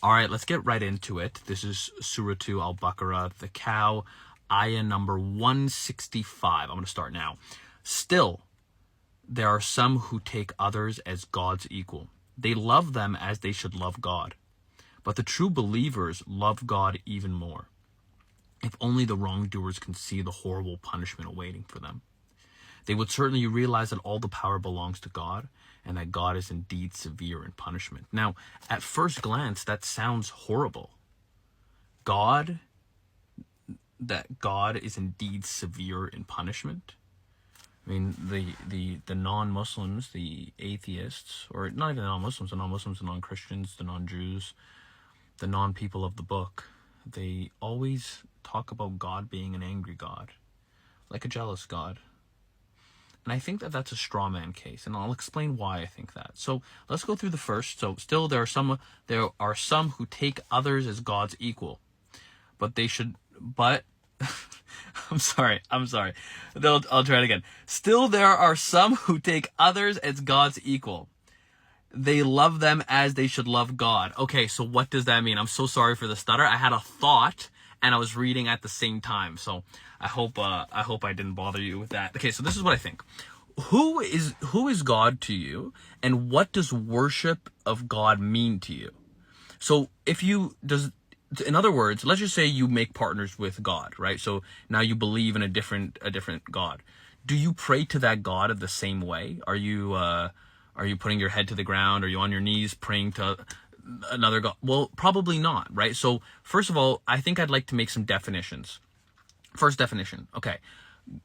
All right, let's get right into it. This is Surah Al Baqarah, the cow, ayah number 165. I'm going to start now. Still, there are some who take others as God's equal. They love them as they should love God. But the true believers love God even more. If only the wrongdoers can see the horrible punishment awaiting for them. They would certainly realize that all the power belongs to God, and that God is indeed severe in punishment. Now, at first glance, that sounds horrible. That God is indeed severe in punishment. I mean, the non-Muslims, the atheists, or not even the non-Muslims, the non-Christians, the non-Jews, the non-people of the book, they always talk about God being an angry God, like a jealous God. And I think that that's a straw man case, and I'll explain why I think that. So let's go through the first. So still there are some who take others as God's equal, but I'm sorry. I'll try it again. Still there are some who take others as God's equal. They love them as they should love God. Okay, so what does that mean? I'm so sorry for the stutter. I had a thought and I was reading at the same time. So I hope I didn't bother you with that. Okay, so this is what I think. Who is God to you, and what does worship of God mean to you? So in other words, let's just say you make partners with God, right? So now you believe in a different God. Do you pray to that God the same way? Are you putting your head to the ground? Are you on your knees praying to another God? Well, probably not, right? So first of all, I think I'd like to make some definitions. First definition, okay.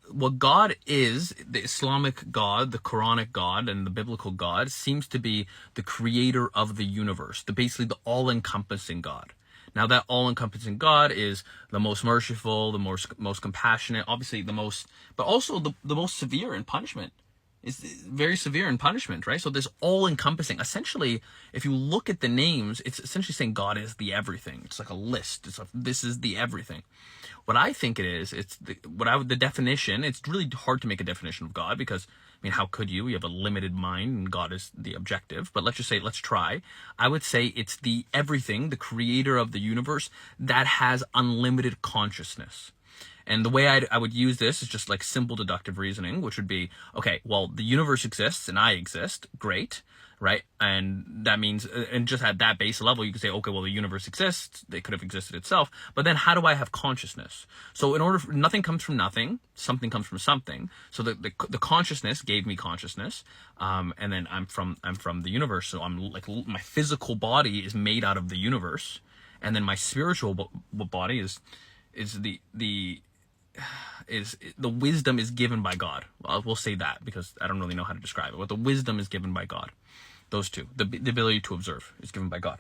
What God is, the Islamic God, the Quranic God, and the biblical God seems to be the creator of the universe, basically the all-encompassing God. Now that all-encompassing God is the most merciful, the most compassionate, obviously but also the most severe in punishment. It's very severe in punishment, right? So this all-encompassing, essentially, if you look at the names, it's essentially saying God is the everything. It's like a list. This is the everything. What I think it is, the definition, it's really hard to make a definition of God because, I mean, how could you? You have a limited mind and God is the objective. But let's try. I would say it's the everything, the creator of the universe that has unlimited consciousness. And the way I would use this is just like simple deductive reasoning, which would be, okay, well, the universe exists and I exist. Great, right? And that means, and just at that base level, you could say, okay, well, the universe exists. They could have existed itself. But then how do I have consciousness? So nothing comes from nothing. Something comes from something. So the consciousness gave me consciousness. And then I'm from the universe. So I'm like, my physical body is made out of the universe. And then my spiritual body is the wisdom is given by God. Well, we'll say that because I don't really know how to describe it. But the wisdom is given by God. Those two. The ability to observe is given by God.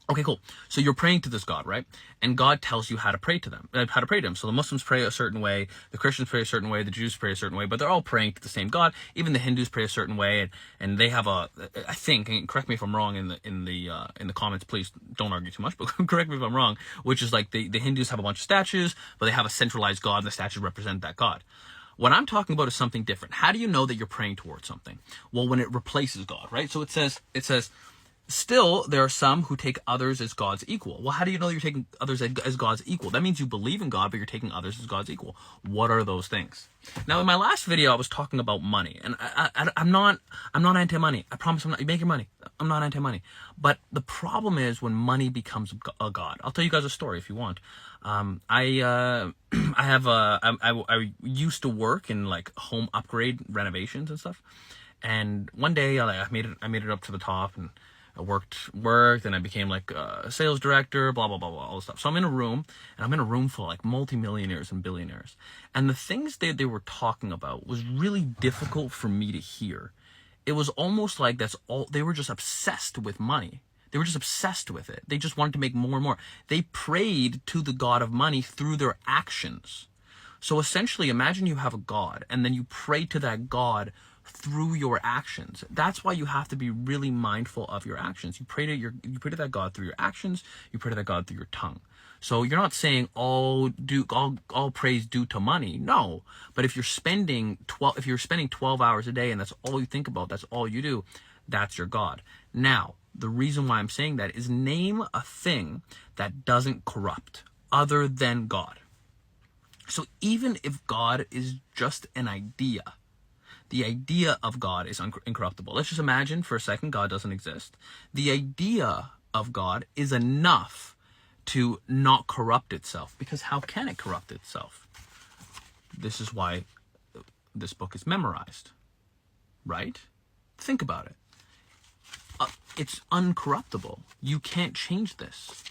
Okay, cool. So you're praying to this God, right? And God tells you how to pray to him. So the Muslims pray a certain way, the Christians pray a certain way, the Jews pray a certain way, but they're all praying to the same God. Even the Hindus pray a certain way, and they have I think, and correct me if I'm wrong in the comments, please don't argue too much, but correct me if I'm wrong, which is like the Hindus have a bunch of statues, but they have a centralized God, and the statues represent that God. What I'm talking about is something different. How do you know that you're praying towards something? Well, when it replaces God, right? So it says, still, there are some who take others as God's equal. Well, how do you know you're taking others as God's equal? That means you believe in God, but you're taking others as God's equal. What are those things? Now, in my last video, I was talking about money, and I'm not anti-money. I promise you make your money. I'm not anti-money. But the problem is when money becomes a God. I'll tell you guys a story if you want. I used to work in like home upgrade renovations and stuff, and one day I made it up to the top, and I worked, and I became like a sales director, blah, blah, blah, blah, all this stuff. So I'm in a room full of like multimillionaires and billionaires. And the things they were talking about was really difficult for me to hear. It was almost like they were just obsessed with money. They were just obsessed with it. They just wanted to make more and more. They prayed to the God of money through their actions. So essentially, imagine you have a God, and then you pray to that God through your actions. That's why you have to be really mindful of your actions. You pray to that God through your actions. You pray to that God through your tongue. So you're not saying all praise due to money. No. But if you're spending 12 hours a day and that's all you think about, that's all you do, that's your God. Now, The reason why I'm saying that is name a thing that doesn't corrupt other than God. So even if God is just an idea, the idea of God is incorruptible. Let's just imagine for a second God doesn't exist. The idea of God is enough to not corrupt itself, because how can it corrupt itself? This is why this book is memorized, right? Think about it. It's uncorruptible. You can't change this.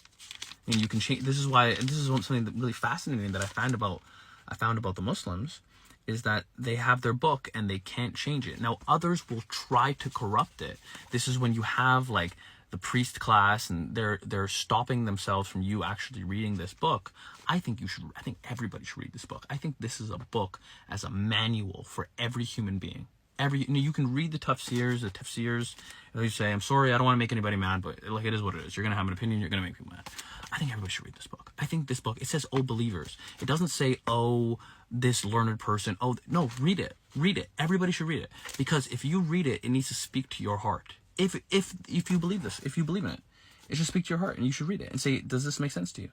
I mean, you can change. This is why. And this is something that really fascinating that I found about the Muslims, is that they have their book and they can't change it. Now, others will try to corrupt it. This is when you have like the priest class and they're stopping themselves from you actually reading this book. I think everybody should read this book. I think this is a book as a manual for every human being. You can read the tafsirs. You say, I'm sorry, I don't want to make anybody mad, but like, it is what it is. You're going to have an opinion, you're going to make people mad. I think everybody should read this book. I think this book, it says, oh, believers. It doesn't say, oh, this learned person. Oh, no, read it. Read it. Everybody should read it. Because if you read it, it needs to speak to your heart. If you believe this, if you believe in it, it should speak to your heart, and you should read it and say, does this make sense to you?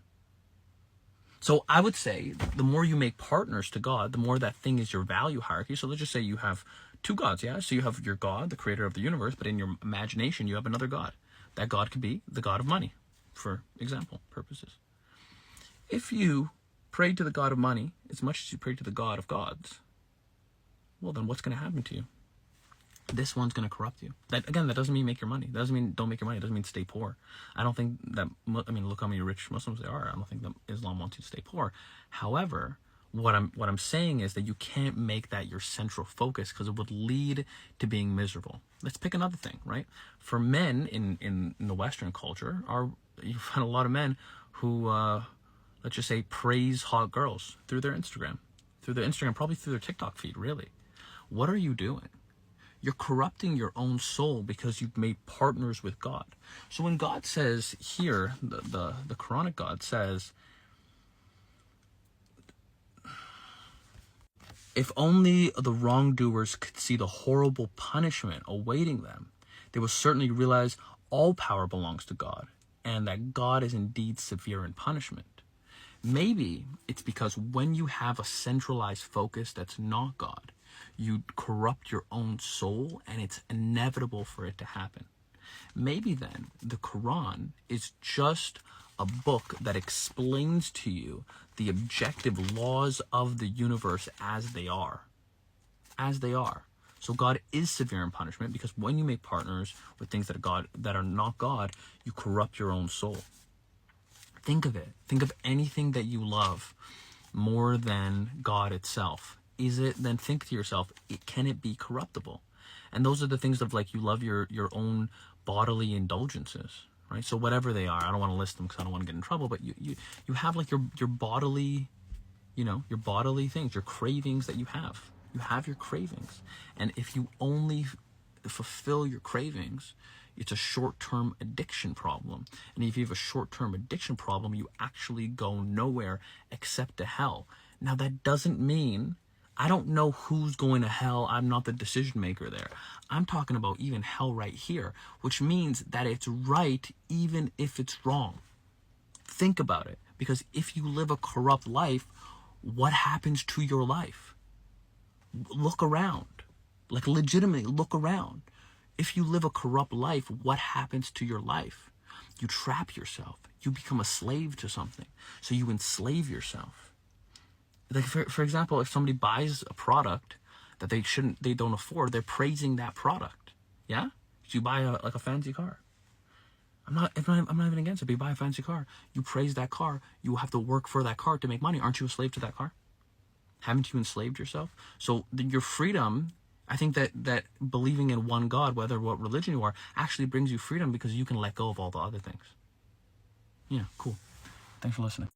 So I would say the more you make partners to God, the more that thing is your value hierarchy. So let's just say you have two gods, yeah? So you have your God, the creator of the universe, but in your imagination, you have another God. That God could be the God of money, for example purposes. If you pray to the God of money as much as you pray to the God of gods, well, then what's going to happen to you? This one's going to corrupt you. That doesn't mean make your money. That doesn't mean don't make your money. It doesn't mean stay poor. I don't think that, look how many rich Muslims there are. I don't think that Islam wants you to stay poor. However, what I'm saying is that you can't make that your central focus, because it would lead to being miserable. Let's pick another thing, right? For men in the Western culture, you find a lot of men who, let's just say, praise hot girls through their Instagram, probably through their TikTok feed, really. What are you doing? You're corrupting your own soul because you've made partners with God. So when God says here, the Quranic God says, if only the wrongdoers could see the horrible punishment awaiting them, they will certainly realize all power belongs to God, and that God is indeed severe in punishment. Maybe it's because when you have a centralized focus that's not God, you corrupt your own soul, and it's inevitable for it to happen. Maybe then the Quran is just a book that explains to you the objective laws of the universe as they are. So God is severe in punishment, because when you make partners with things that are not God, you corrupt your own soul. Think of it. Think of anything that you love more than God itself. Then think to yourself, can it be corruptible? And those are the things of, like, you love your own bodily indulgences, right? So whatever they are, I don't want to list them because I don't want to get in trouble, but you have like your bodily, your bodily things, your cravings that you have. You have your cravings. And if you only fulfill your cravings, it's a short-term addiction problem. And if you have a short-term addiction problem, you actually go nowhere except to hell. Now, that doesn't mean, I don't know who's going to hell. I'm not the decision maker there. I'm talking about even hell right here, which means that it's right even if it's wrong. Think about it. Because if you live a corrupt life, what happens to your life? Look around. Like, legitimately, look around. If you live a corrupt life, what happens to your life? You trap yourself. You become a slave to something. So you enslave yourself. Like, for example, if somebody buys a product that they don't afford, they're praising that product. Yeah? So you buy a fancy car. I'm not even against it, but you buy a fancy car. You praise that car. You have to work for that car to make money. Aren't you a slave to that car? Haven't you enslaved yourself? So your freedom, I think that believing in one God, whether what religion you are, actually brings you freedom, because you can let go of all the other things. Yeah, cool. Thanks for listening.